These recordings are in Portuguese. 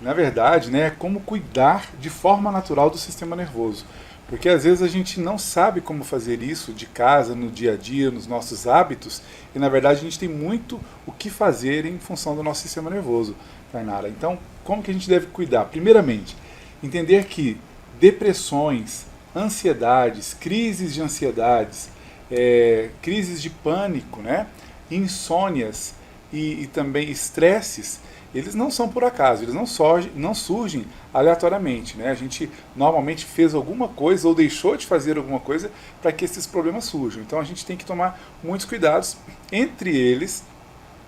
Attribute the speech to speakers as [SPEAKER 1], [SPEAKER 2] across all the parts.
[SPEAKER 1] na verdade, né, é como cuidar de forma natural do sistema nervoso. Porque às vezes a gente não sabe como fazer isso de casa, no dia a dia, nos nossos hábitos, e na verdade a gente tem muito o que fazer em função do nosso sistema nervoso, Tainara. Então, como que a gente deve cuidar? Primeiramente, entender que depressões, ansiedades, crises de ansiedades, crises de pânico, né, insônias e também estresses, eles não são por acaso, eles não surgem aleatoriamente, né? A gente normalmente fez alguma coisa ou deixou de fazer alguma coisa para que esses problemas surjam. Então a gente tem que tomar muitos cuidados, entre eles,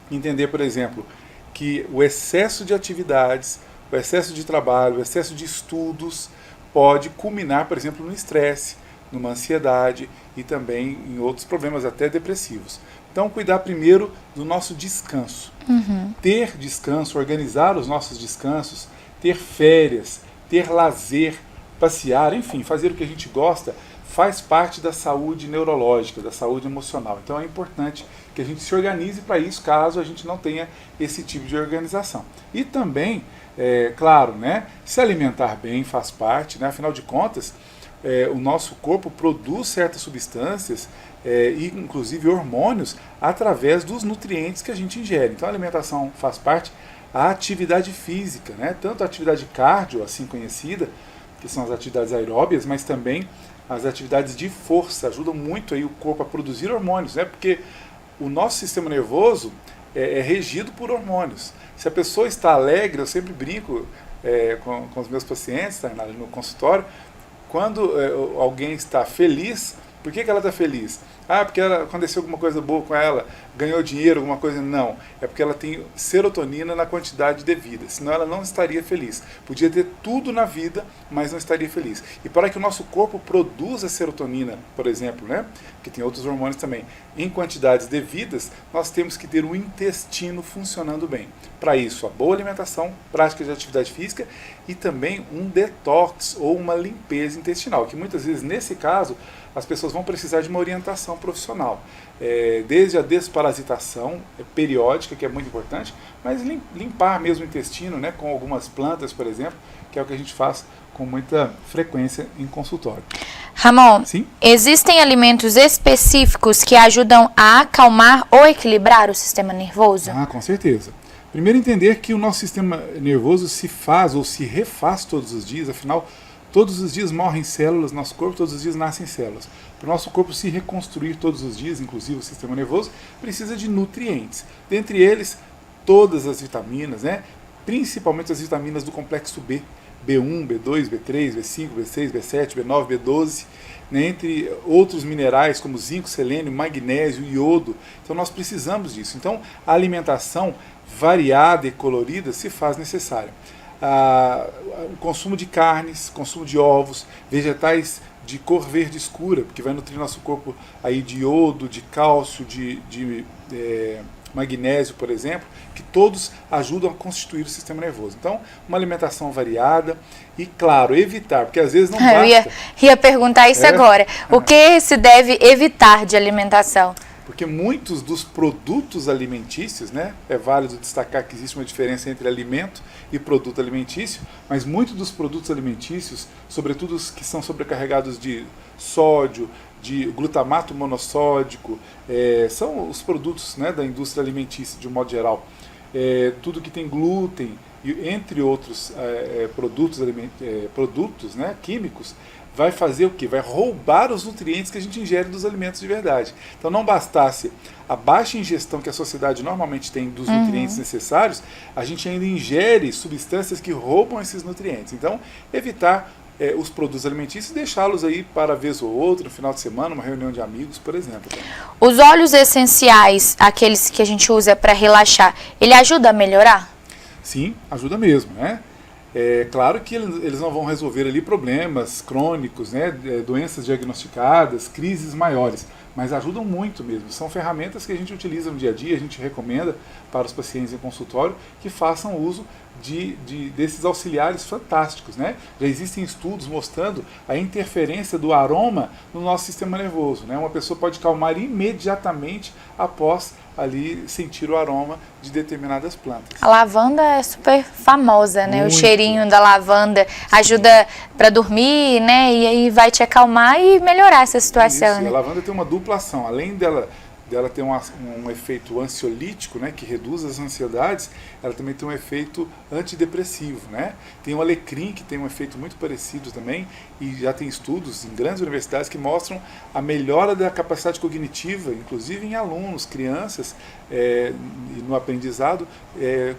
[SPEAKER 1] entender, por exemplo, que o excesso de atividades, o excesso de trabalho, o excesso de estudos pode culminar, por exemplo, no estresse, numa ansiedade e também em outros problemas até depressivos. Então, cuidar primeiro do nosso descanso. Ter descanso, organizar os nossos descansos, ter férias, ter lazer, passear, enfim, fazer o que a gente gosta, faz parte da saúde neurológica, da saúde emocional. Então é importante que a gente se organize para isso, caso a gente não tenha esse tipo de organização. E também, claro, né, se alimentar bem faz parte, né, afinal de contas, o nosso corpo produz certas substâncias e inclusive hormônios através dos nutrientes que a gente ingere. Então a alimentação faz parte, a atividade física, né? Tanto a atividade cardio, assim conhecida, que são as atividades aeróbias, mas também as atividades de força ajudam muito aí o corpo a produzir hormônios, né? Porque o nosso sistema nervoso é regido por hormônios. Se a pessoa está alegre, eu sempre brinco com os meus pacientes, tá, no consultório, quando alguém está feliz, por que ela está feliz? Ah, porque aconteceu alguma coisa boa com ela, ganhou dinheiro, alguma coisa. Não, é porque ela tem serotonina na quantidade devida, senão ela não estaria feliz. Podia ter tudo na vida, mas não estaria feliz. E para que o nosso corpo produza serotonina, por exemplo, né, que tem outros hormônios também, em quantidades devidas, nós temos que ter o intestino funcionando bem. Para isso, a boa alimentação, prática de atividade física e também um detox ou uma limpeza intestinal, que muitas vezes, nesse caso, as pessoas vão precisar de uma orientação profissional. Desde a desparasitação periódica, que é muito importante, mas limpar mesmo o intestino, né, com algumas plantas, por exemplo, que é o que a gente faz com muita frequência em consultório.
[SPEAKER 2] Ramon,
[SPEAKER 1] Sim?
[SPEAKER 2] Existem alimentos específicos que ajudam a acalmar ou equilibrar o sistema nervoso?
[SPEAKER 1] Ah, com certeza. Primeiro, entender que o nosso sistema nervoso se faz ou se refaz todos os dias, afinal, todos os dias morrem células no nosso corpo, todos os dias nascem células. Para o nosso corpo se reconstruir todos os dias, inclusive o sistema nervoso, precisa de nutrientes. Dentre eles, todas as vitaminas, né? Principalmente as vitaminas do complexo B, B1, B2, B3, B5, B6, B7, B9, B12, né? Entre outros minerais como zinco, selênio, magnésio, iodo. Então nós precisamos disso. Então a alimentação variada e colorida se faz necessária. O consumo de carnes, consumo de ovos, vegetais de cor verde escura, porque vai nutrir nosso corpo aí de iodo, de cálcio, de magnésio, por exemplo, que todos ajudam a constituir o sistema nervoso. Então, uma alimentação variada e, claro, evitar, porque às vezes não basta.
[SPEAKER 2] Eu ia perguntar isso agora. O que se deve evitar de alimentação?
[SPEAKER 1] Porque muitos dos produtos alimentícios, né, é válido destacar que existe uma diferença entre alimento e produto alimentício, mas muitos dos produtos alimentícios, sobretudo os que são sobrecarregados de sódio, de glutamato monossódico, são os produtos, né, da indústria alimentícia de um modo geral. Tudo que tem glúten, entre outros produtos, né, químicos, vai fazer o quê? Vai roubar os nutrientes que a gente ingere dos alimentos de verdade. Então não bastasse a baixa ingestão que a sociedade normalmente tem dos nutrientes necessários, a gente ainda ingere substâncias que roubam esses nutrientes. Então, evitar os produtos alimentícios e deixá-los aí para vez ou outra, no final de semana, uma reunião de amigos, por exemplo.
[SPEAKER 2] Os óleos essenciais, aqueles que a gente usa para relaxar, ele ajuda a melhorar?
[SPEAKER 1] Sim, ajuda mesmo, né? Claro que eles não vão resolver ali problemas crônicos, né, doenças diagnosticadas, crises maiores, mas ajudam muito mesmo. São ferramentas que a gente utiliza no dia a dia, a gente recomenda para os pacientes em consultório que façam uso desses auxiliares fantásticos, né? Já existem estudos mostrando a interferência do aroma no nosso sistema nervoso, né? Uma pessoa pode calmar imediatamente após ali sentir o aroma de determinadas plantas.
[SPEAKER 2] A lavanda é super famosa, né?
[SPEAKER 1] Muito.
[SPEAKER 2] O cheirinho da lavanda ajuda para dormir, né? E aí vai te acalmar e melhorar essa situação,
[SPEAKER 1] Isso,
[SPEAKER 2] né?
[SPEAKER 1] a lavanda tem uma dupla ação. Além dela ter um efeito ansiolítico, né, que reduz as ansiedades, ela também tem um efeito antidepressivo, né? Tem o alecrim, que tem um efeito muito parecido também, e já tem estudos em grandes universidades que mostram a melhora da capacidade cognitiva, inclusive em alunos, crianças, e no aprendizado,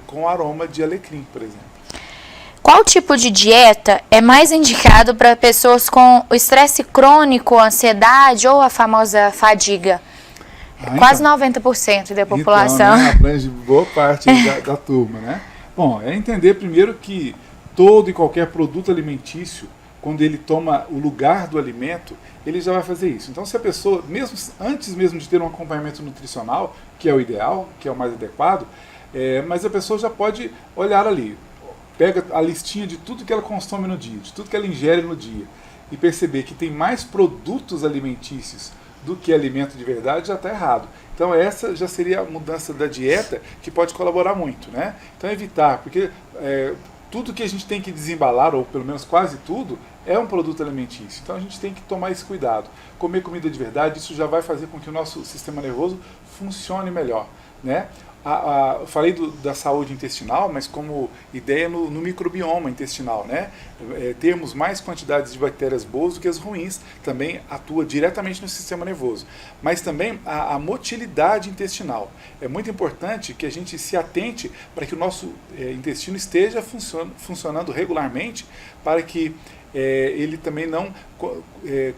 [SPEAKER 1] com aroma de alecrim, por exemplo.
[SPEAKER 2] Qual tipo de dieta é mais indicado para pessoas com o estresse crônico, ansiedade ou a famosa fadiga? Quase
[SPEAKER 1] Então,
[SPEAKER 2] 90% da população.
[SPEAKER 1] Então, né, abrange boa parte da turma, né? Bom, é entender primeiro que todo e qualquer produto alimentício, quando ele toma o lugar do alimento, ele já vai fazer isso. Então, se a pessoa, antes mesmo de ter um acompanhamento nutricional, que é o ideal, que é o mais adequado, mas a pessoa já pode olhar ali, pega a listinha de tudo que ela consome no dia, de tudo que ela ingere no dia, e perceber que tem mais produtos alimentícios do que alimento de verdade, já está errado. Então essa já seria a mudança da dieta que pode colaborar muito, né? Então evitar, porque tudo que a gente tem que desembalar, ou pelo menos quase tudo, é um produto alimentício. Então a gente tem que tomar esse cuidado. Comer comida de verdade, isso já vai fazer com que o nosso sistema nervoso funcione melhor, né? Eu falei da saúde intestinal, mas como ideia no microbioma intestinal, né? Termos mais quantidades de bactérias boas do que as ruins também atua diretamente no sistema nervoso. Mas também a motilidade intestinal. É muito importante que a gente se atente para que o nosso intestino esteja funcionando regularmente, para que ele também não...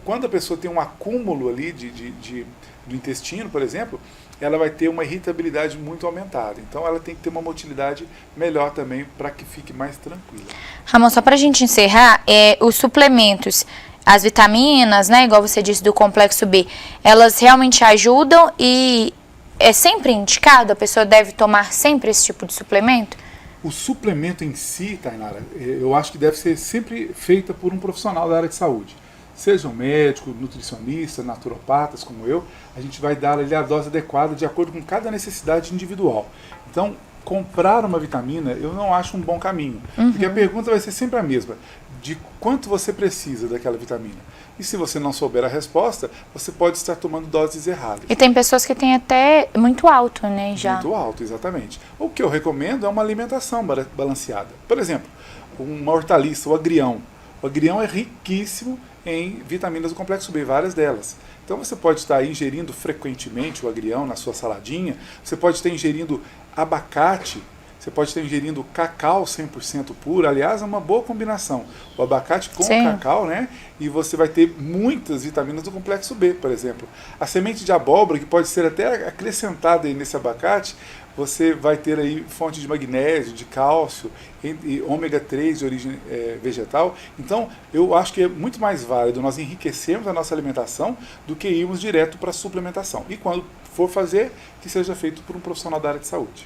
[SPEAKER 1] quando a pessoa tem um acúmulo ali do intestino, por exemplo, ela vai ter uma irritabilidade muito aumentada. Então ela tem que ter uma motilidade melhor também para que fique mais tranquila.
[SPEAKER 2] Ramon, só para a gente encerrar, os suplementos, as vitaminas, né, igual você disse do complexo B, elas realmente ajudam e é sempre indicado? A pessoa deve tomar sempre esse tipo de suplemento?
[SPEAKER 1] O suplemento em si, Tainara, eu acho que deve ser sempre feita por um profissional da área de saúde. Seja um médico, nutricionista, naturopatas como eu, a gente vai dar ali a dose adequada de acordo com cada necessidade individual. Então, comprar uma vitamina eu não acho um bom caminho, porque a pergunta vai ser sempre a mesma, de quanto você precisa daquela vitamina. E se você não souber a resposta, você pode estar tomando doses erradas.
[SPEAKER 2] E tem pessoas que têm até muito alto, né, já.
[SPEAKER 1] Muito alto, exatamente. O que eu recomendo é uma alimentação balanceada. Por exemplo, uma hortaliça, o agrião. O agrião é riquíssimo em vitaminas do complexo B, várias delas. Então você pode estar ingerindo frequentemente o agrião na sua saladinha, você pode estar ingerindo abacate, você pode estar ingerindo cacau 100% puro, aliás, é uma boa combinação. O abacate com o cacau, né? E você vai ter muitas vitaminas do complexo B, por exemplo. A semente de abóbora, que pode ser até acrescentada aí nesse abacate, você vai ter aí fonte de magnésio, de cálcio, e ômega 3 de origem vegetal. Então, eu acho que é muito mais válido nós enriquecermos a nossa alimentação do que irmos direto para a suplementação. E quando for fazer, que seja feito por um profissional da área de saúde.